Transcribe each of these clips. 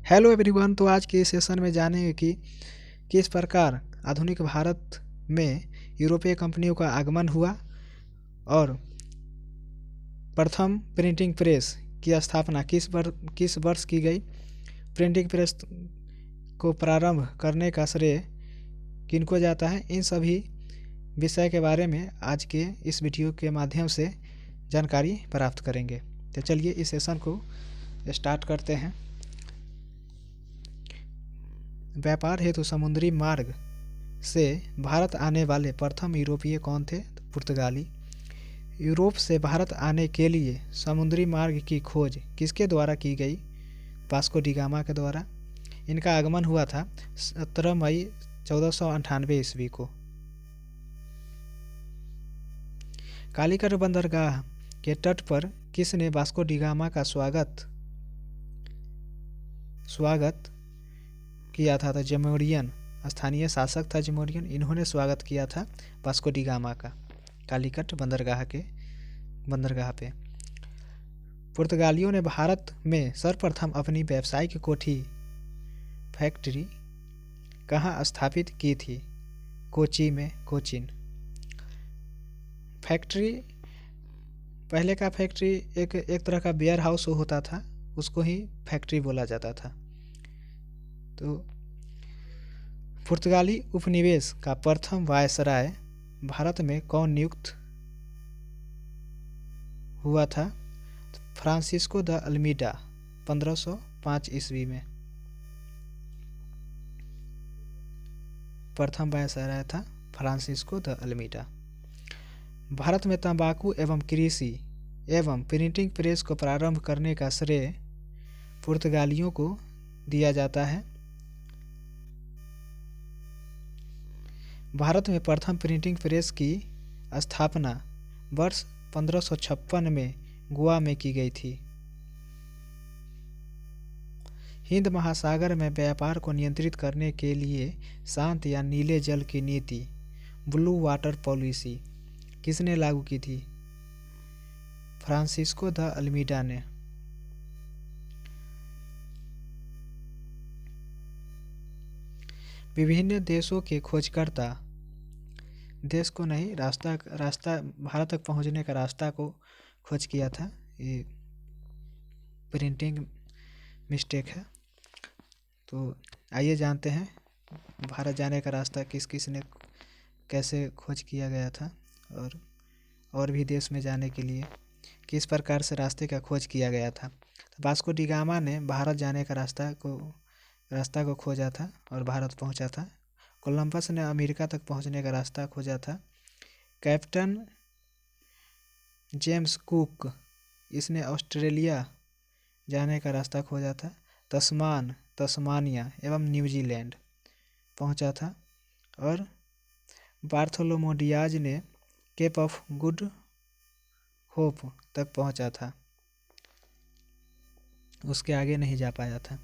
Hello everyone. तो आज के इस सेशन में जानेंगे कि किस प्रकार आधुनिक भारत में यूरोपीय कंपनियों का आगमन हुआ और प्रथम प्रिंटिंग प्रेस की स्थापना किस वर्ष की गई। प्रिंटिंग प्रेस को प्रारंभ करने का श्रेय किनको जाता है। इन सभी विषय के बारे में आज के इस वीडियो के माध्यम से जानकारी प्राप्त करेंगे। तो चलिए इस सेशन को स्टार्ट करते हैं। व्यापार हेतु समुद्री मार्ग से भारत आने वाले प्रथम यूरोपीय कौन थे? पुर्तगाली। यूरोप से भारत आने के लिए समुद्री मार्ग की खोज किसके द्वारा की गई? वास्को डी गामा के द्वारा। इनका आगमन हुआ था 17 मई 1498 ईस्वी को। कालीकट बंदरगाह के तट पर किसने वास्को डी गामा का स्वागत किया था? तो जमोरियन, स्थानीय शासक था जमोरियन। इन्होंने स्वागत किया था वास्को डी गामा का कालीकट बंदरगाह पे। पुर्तगालियों ने भारत में सर्वप्रथम अपनी व्यावसायिक फैक्ट्री कहाँ स्थापित की थी? कोची में, कोचिन। फैक्ट्री, पहले का फैक्ट्री एक तरह का वेयर हाउस होता था, उसको ही फैक्ट्री बोला जाता था। तो पुर्तगाली उपनिवेश का प्रथम वायसराय भारत में कौन नियुक्त हुआ था? फ्रांसिस्को द अल्मीडा 1505 ईस्वी में प्रथम वायसराय था फ्रांसिस्को द अल्मीडा। भारत में तंबाकू एवं कृषि एवं प्रिंटिंग प्रेस को प्रारंभ करने का श्रेय पुर्तगालियों को दिया जाता है। भारत में प्रथम प्रिंटिंग प्रेस की स्थापना वर्ष 1556 में गोवा में की गई थी। हिंद महासागर में व्यापार को नियंत्रित करने के लिए शांत या नीले जल की नीति, ब्लू वाटर पॉलिसी किसने लागू की थी? फ्रांसिस्को द अल्मीडा ने। विभिन्न देशों के खोजकर्ता, देश को नहीं, रास्ता भारत तक पहुंचने का रास्ता को खोज किया था। ये प्रिंटिंग मिस्टेक है। तो आइए जानते हैं भारत जाने का रास्ता किस किस ने कैसे खोज किया गया था और भी देश में जाने के लिए किस प्रकार से रास्ते का खोज किया गया था। तो वास्को डी गामा ने भारत जाने का रास्ता को खोजा था और भारत पहुंचा था। कोलंबस ने अमेरिका तक पहुंचने का रास्ता खोजा था। कैप्टन जेम्स कुक, इसने ऑस्ट्रेलिया जाने का रास्ता खोजा था। तस्मानिया एवं न्यूजीलैंड पहुंचा था। और बार्थोलोमो डियाज ने केप ऑफ गुड होप तक पहुंचा था, उसके आगे नहीं जा पाया था।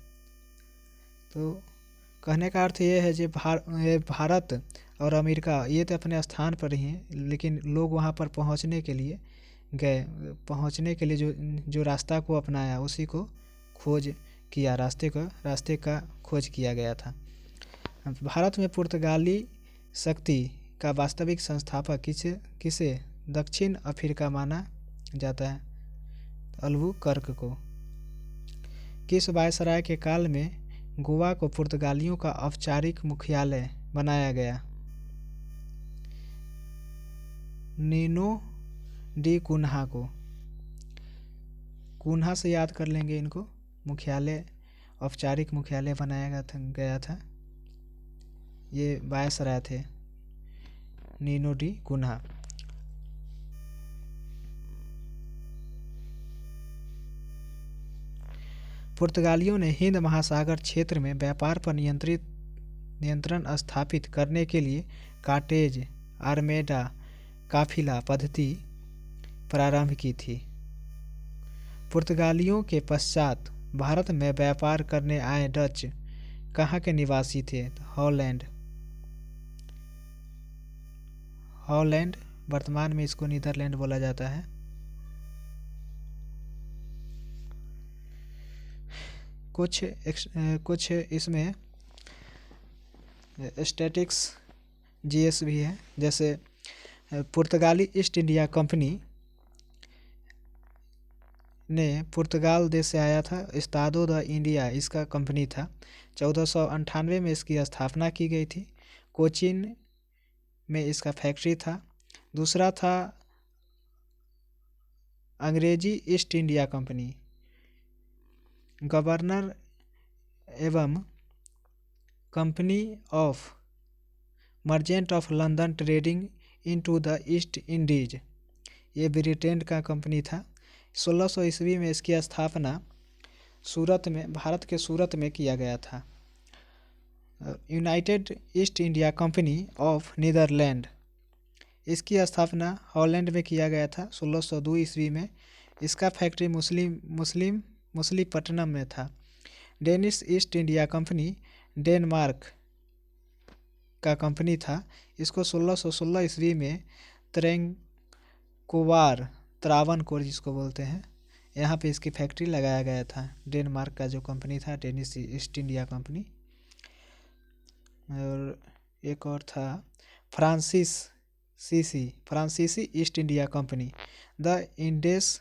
तो कहने का अर्थ ये है कि भारत और अमेरिका ये तो अपने स्थान पर ही हैं, लेकिन लोग वहाँ पर पहुँचने के लिए जो रास्ता को अपनाया उसी को खोज किया, रास्ते का खोज किया गया था। भारत में पुर्तगाली शक्ति का वास्तविक संस्थापक किसे दक्षिण अफ्रीका माना जाता है? अल्बुकर्क को। किस वायसराय के काल में गोवा को पुर्तगालियों का औपचारिक मुख्यालय बनाया गया? नीनो डी कुन्हा को। कुन्हा से याद कर लेंगे इनको। औपचारिक मुख्यालय बनाया गया था। ये वायसराय थे नीनो डी कुन्हा। पुर्तगालियों ने हिंद महासागर क्षेत्र में व्यापार पर नियंत्रण स्थापित करने के लिए कार्टेज आर्मेडा काफिला पद्धति प्रारंभ की थी। पुर्तगालियों के पश्चात भारत में व्यापार करने आए डच कहाँ के निवासी थे? हॉलैंड, वर्तमान में इसको नीदरलैंड बोला जाता है। कुछ इसमें स्टैटिक्स जीएस भी है। जैसे पुर्तगाली ईस्ट इंडिया कंपनी ने पुर्तगाल देश से आया था। एस्टाडो द इंडिया इसका कंपनी था। 1498 में इसकी स्थापना की गई थी। कोचीन में इसका फैक्ट्री था। दूसरा था अंग्रेजी ईस्ट इंडिया कंपनी। गवर्नर एवं company of merchant of London trading into the east Indies, ये ब्रिटेन का कंपनी था। 1600 ईस्वी में इसकी स्थापना सूरत में, भारत के सूरत में किया गया था। United East India Company of Netherlands, इसकी स्थापना हॉलैंड में किया गया था 1602 ईस्वी में। इसका फैक्ट्री मछलीपट्टनम में था। Danish east India company Denmark का कंपनी था। इसको 1616 ईस्वी में त्रावणकोर जिसको बोलते हैं, यहाँ पे इसकी फैक्ट्री लगाया गया था। डेनमार्क का जो कंपनी था डेनिश ईस्ट इंडिया कंपनी। और एक और था फ्रांसीसी East India Company, the Indes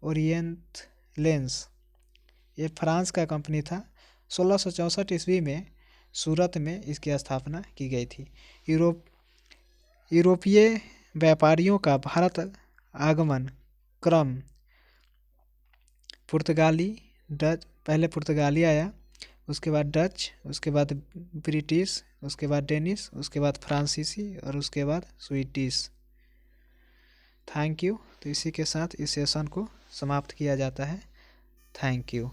Orientales, ये फ्रांस का कंपनी था। 1664 ईस्वी में सूरत में इसकी स्थापना की गई थी। यूरोपीय व्यापारियों का भारत आगमन क्रम पहले पुर्तगाली आया, उसके बाद डच, उसके बाद ब्रिटिश, उसके बाद डेनिश, उसके बाद फ्रांसीसी और उसके बाद स्वीडिश। Thank you. तो इसी के साथ इस सेशन को समाप्त किया जाता है। Thank you.